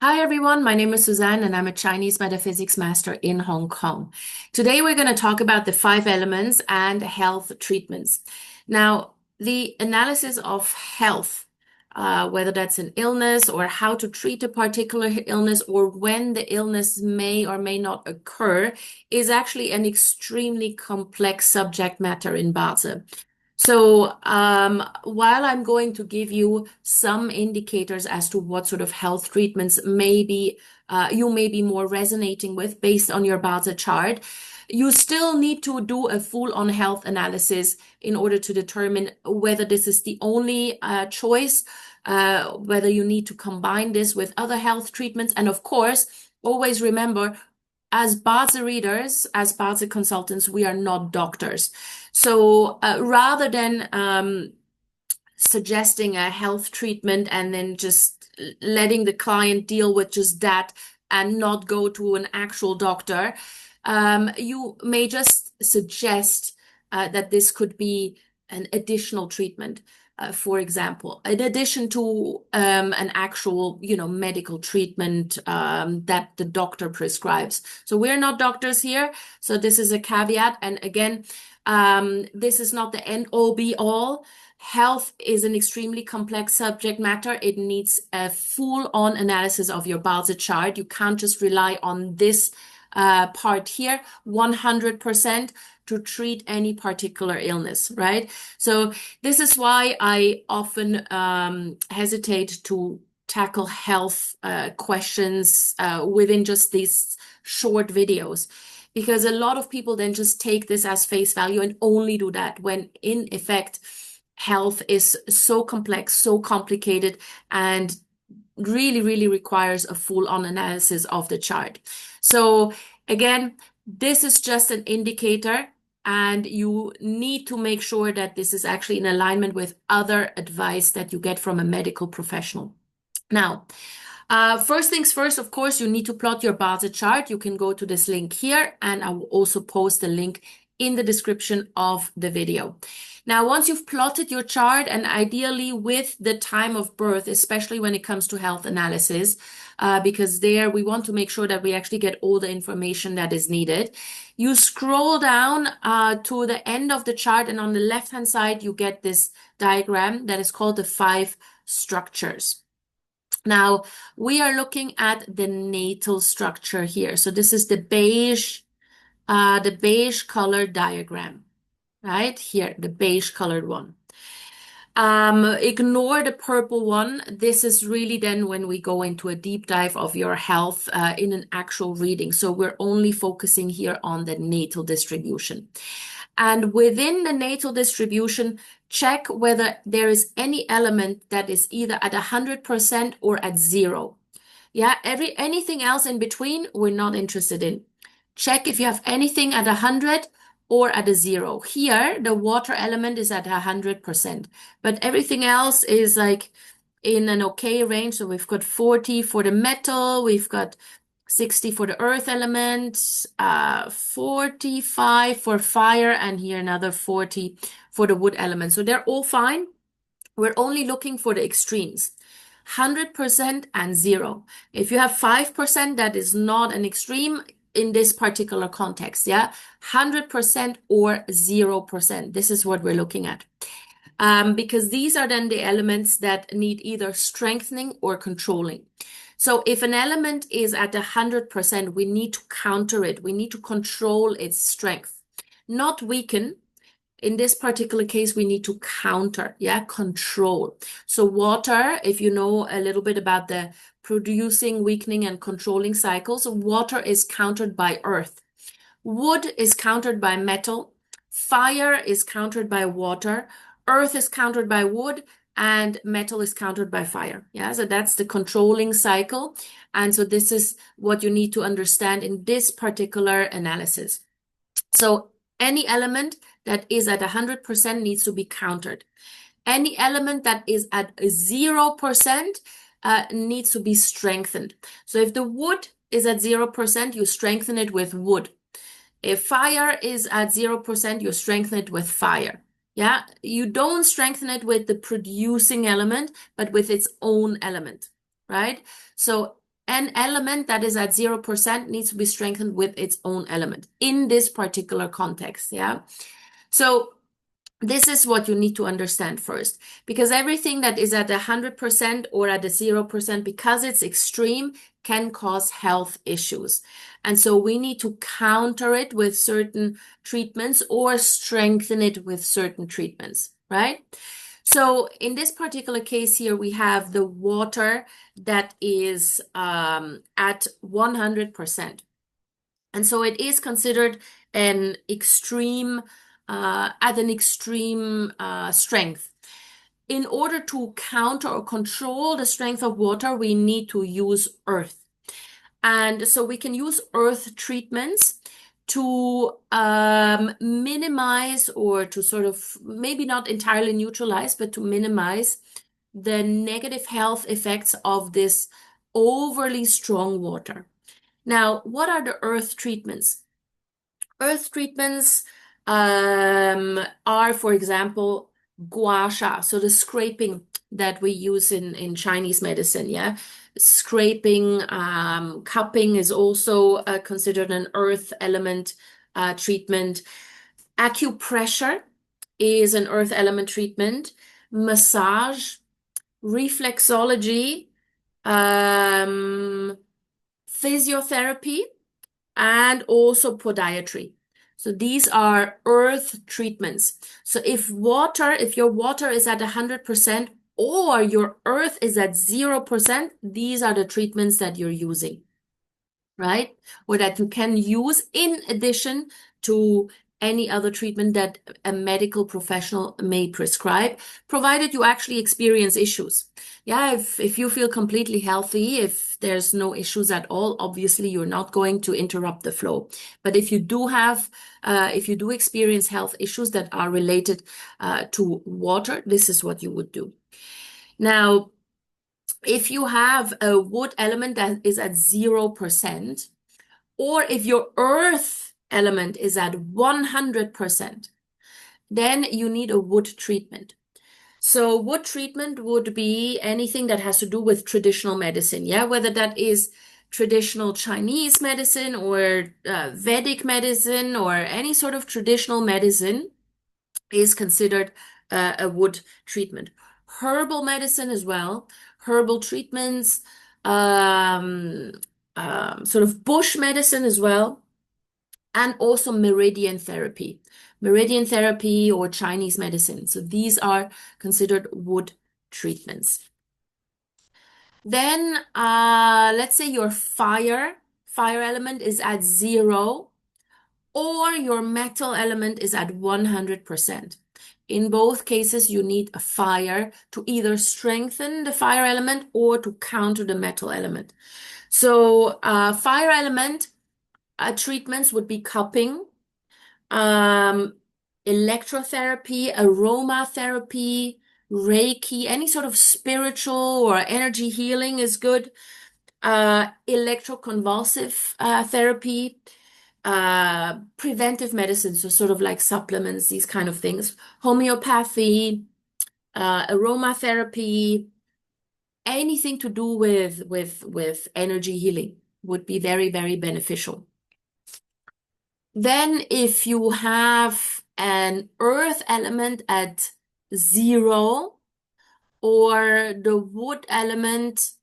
Hi everyone, my name is Suzanne and I'm a Chinese metaphysics master in Hong Kong. Today we're going to talk about the five elements and health treatments. Now, the analysis of health, whether that's an illness or how to treat a particular illness or when the illness may or may not occur, is actually an extremely complex subject matter in Bazi. So, while I'm going to give you some indicators as to what sort of health treatments maybe you may be more resonating with based on your Baza chart, you still need to do a full-on health analysis in order to determine whether this is the only choice, whether you need to combine this with other health treatments, and of course, always remember, as Baza readers, as Baza consultants, we are not doctors. So rather than suggesting a health treatment and then just letting the client deal with just that and not go to an actual doctor, you may just suggest that this could be an additional treatment. For example, in addition to an actual, medical treatment that the doctor prescribes. So we're not doctors here, so this is a caveat. And again, this is not the end all be all. Health is an extremely complex subject matter. It needs a full-on analysis of your Bazi chart. You can't just rely on this part here 100% to treat any particular illness, right? So this is why I often hesitate to tackle health questions within just these short videos, because a lot of people then just take this as face value and only do that, when in effect, health is so complex, so complicated, and really, really requires a full-on analysis of the chart. So again, this is just an indicator, and you need to make sure that this is actually in alignment with other advice that you get from a medical professional. Now, first things first, of course, you need to plot your Bazi chart. You can go to this link here, and I will also post the link in the description of the video. Now, once you've plotted your chart, and ideally with the time of birth, especially when it comes to health analysis, because there we want to make sure that we actually get all the information that is needed. You scroll down to the end of the chart, and on the left-hand side, you get this diagram that is called the five structures. Now, we are looking at the natal structure here. So this is the beige colored diagram, right? Here, the beige colored one. Ignore the purple one. This is really then when we go into a deep dive of your health in an actual reading. So we're only focusing here on the natal distribution. And within the natal distribution, check whether there is any element that is either at 100% or at 0. Yeah, anything else in between, we're not interested in. Check if you have anything at 100 or at a 0. Here, the water element is at 100%, but everything else is like in an okay range. So we've got 40 for the metal, we've got 60 for the earth element, 45 for fire, and here another 40 for the wood element. So they're all fine. We're only looking for the extremes, 100% and 0. If you have 5%, that is not an extreme in this particular context, yeah? 100% or 0%. This is what we're looking at. Because these are then the elements that need either strengthening or controlling. So if an element is at 100%, we need to counter it. We need to control its strength, not weaken. In this particular case, we need to counter, yeah, control. So water, if you know a little bit about the producing, weakening, and controlling cycles, water is countered by earth. Wood is countered by metal. Fire is countered by water. Earth is countered by wood. And metal is countered by fire. Yeah, so that's the controlling cycle. And so this is what you need to understand in this particular analysis. So any element that is at 100% needs to be countered. Any element that is at 0% needs to be strengthened. So if the wood is at 0%, you strengthen it with wood. If fire is at 0%, you strengthen it with fire. Yeah, you don't strengthen it with the producing element, but with its own element, right? So an element that is at 0% needs to be strengthened with its own element in this particular context. Yeah. So this is what you need to understand first, because everything that is at 100% or at a 0%, because it's extreme, can cause health issues. And so we need to counter it with certain treatments or strengthen it with certain treatments, right? So in this particular case here, we have the water that is at 100%. And so it is considered an extreme, at an extreme strength. In order to counter or control the strength of water, we need to use earth. And so we can use earth treatments to minimize, or to sort of maybe not entirely neutralize, but to minimize the negative health effects of this overly strong water. Now, what are the earth treatments? Earth treatments are, for example, gua sha, so the scraping that we use in Chinese medicine, yeah? Scraping, cupping is also considered an earth element treatment. Acupressure is an earth element treatment. Massage, reflexology, physiotherapy, and also podiatry. So these are earth treatments. So if your water is at 100% or your earth is at 0%, these are the treatments that you're using, right? Or that you can use in addition to any other treatment that a medical professional may prescribe, provided you actually experience issues. Yeah, if you feel completely healthy, if there's no issues at all, obviously you're not going to interrupt the flow. But if you do experience health issues that are related to water, this is what you would do. Now, if you have a wood element that is at 0%, or if your earth element is at 100%, then you need a wood treatment. So wood treatment would be anything that has to do with traditional medicine, yeah, whether that is traditional Chinese medicine or Vedic medicine or any sort of traditional medicine is considered a wood treatment. Herbal medicine as well, herbal treatments, sort of bush medicine as well, and also meridian therapy. Meridian therapy or Chinese medicine. So these are considered wood treatments. Then let's say your fire element is at 0, or your metal element is at 100%. In both cases, you need a fire to either strengthen the fire element or to counter the metal element. So fire element treatments would be cupping, electrotherapy, aromatherapy, Reiki, any sort of spiritual or energy healing is good. Electroconvulsive therapy, preventive medicine, so sort of like supplements, these kind of things. Homeopathy, aromatherapy, anything to do with energy healing would be very, very beneficial. Then if you have an earth element at 0, or the wood element,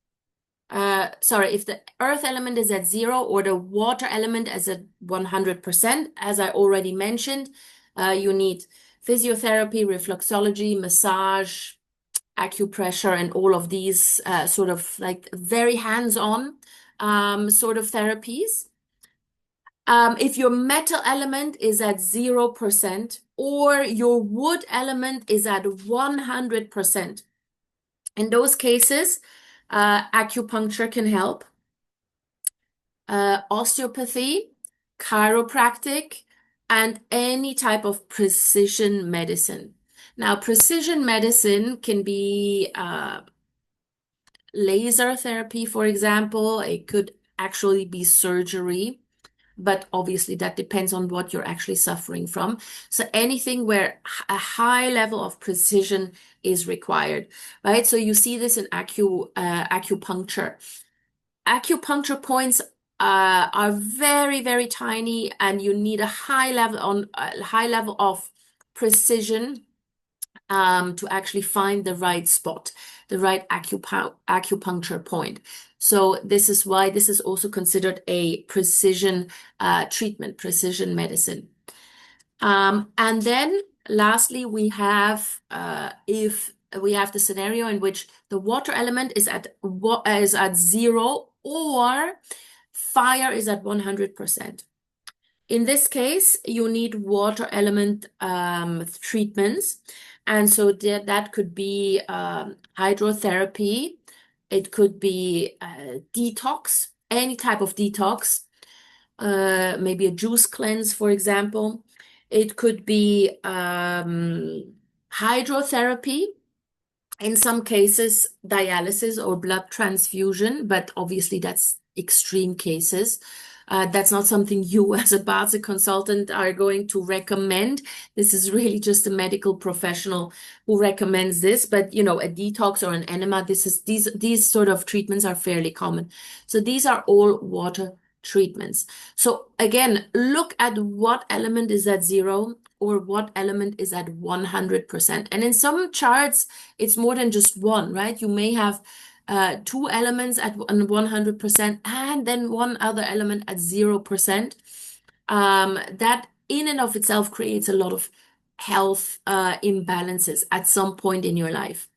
if the earth element is at 0 or the water element is at 100%, as I already mentioned, you need physiotherapy, reflexology, massage, acupressure, and all of these sort of like very hands-on sort of therapies. If your metal element is at 0% or your wood element is at 100%, in those cases, acupuncture can help. Osteopathy, chiropractic, and any type of precision medicine. Now, precision medicine can be laser therapy, for example. It could actually be surgery, but obviously that depends on what you're actually suffering from. So anything where a high level of precision is required, right? So you see this in acupuncture. acupuncture points are very, very tiny, and you need a high level of precision to actually find the right spot, the right acupuncture point. So this is why this is also considered a precision treatment, precision medicine. And then lastly, we have if we have the scenario in which the water element is at 0 or fire is at 100%. In this case, you need water element treatments. And so that could be hydrotherapy. It could be detox, any type of detox, maybe a juice cleanse, for example. It could be hydrotherapy, in some cases, dialysis or blood transfusion, but obviously that's extreme cases. That's not something you as a Bazi consultant are going to recommend. This is really just a medical professional who recommends this. But you know, a detox or an enema, these sort of treatments are fairly common. So these are all water treatments. So again, look at what element is at 0 or what element is at 100%. And in some charts, it's more than just one, right? You may have two elements at 100% and then one other element at 0%. That in and of itself creates a lot of health imbalances at some point in your life.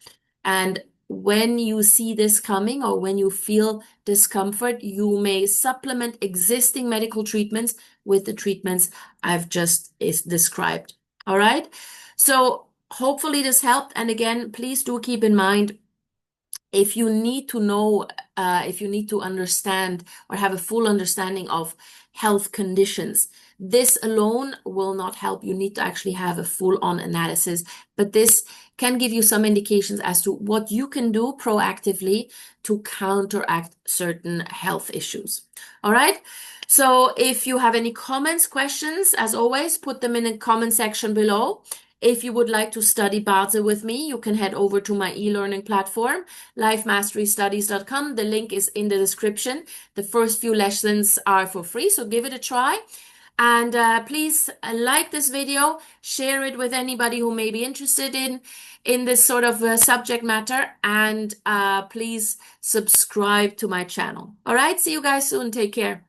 And when you see this coming or when you feel discomfort, you may supplement existing medical treatments with the treatments I've just described. All right. So hopefully this helped. And again, please do keep in mind, if you need to know, if you need to understand or have a full understanding of health conditions, this alone will not help. You need to actually have a full-on analysis, but this can give you some indications as to what you can do proactively to counteract certain health issues. All right. So if you have any comments, questions, as always, put them in the comment section below. If you would like to study Bazi with me, you can head over to my e-learning platform, lifemasterystudies.com. The link is in the description. The first few lessons are for free, so give it a try. And please like this video, share it with anybody who may be interested in this sort of subject matter, and please subscribe to my channel. All right, see you guys soon. Take care.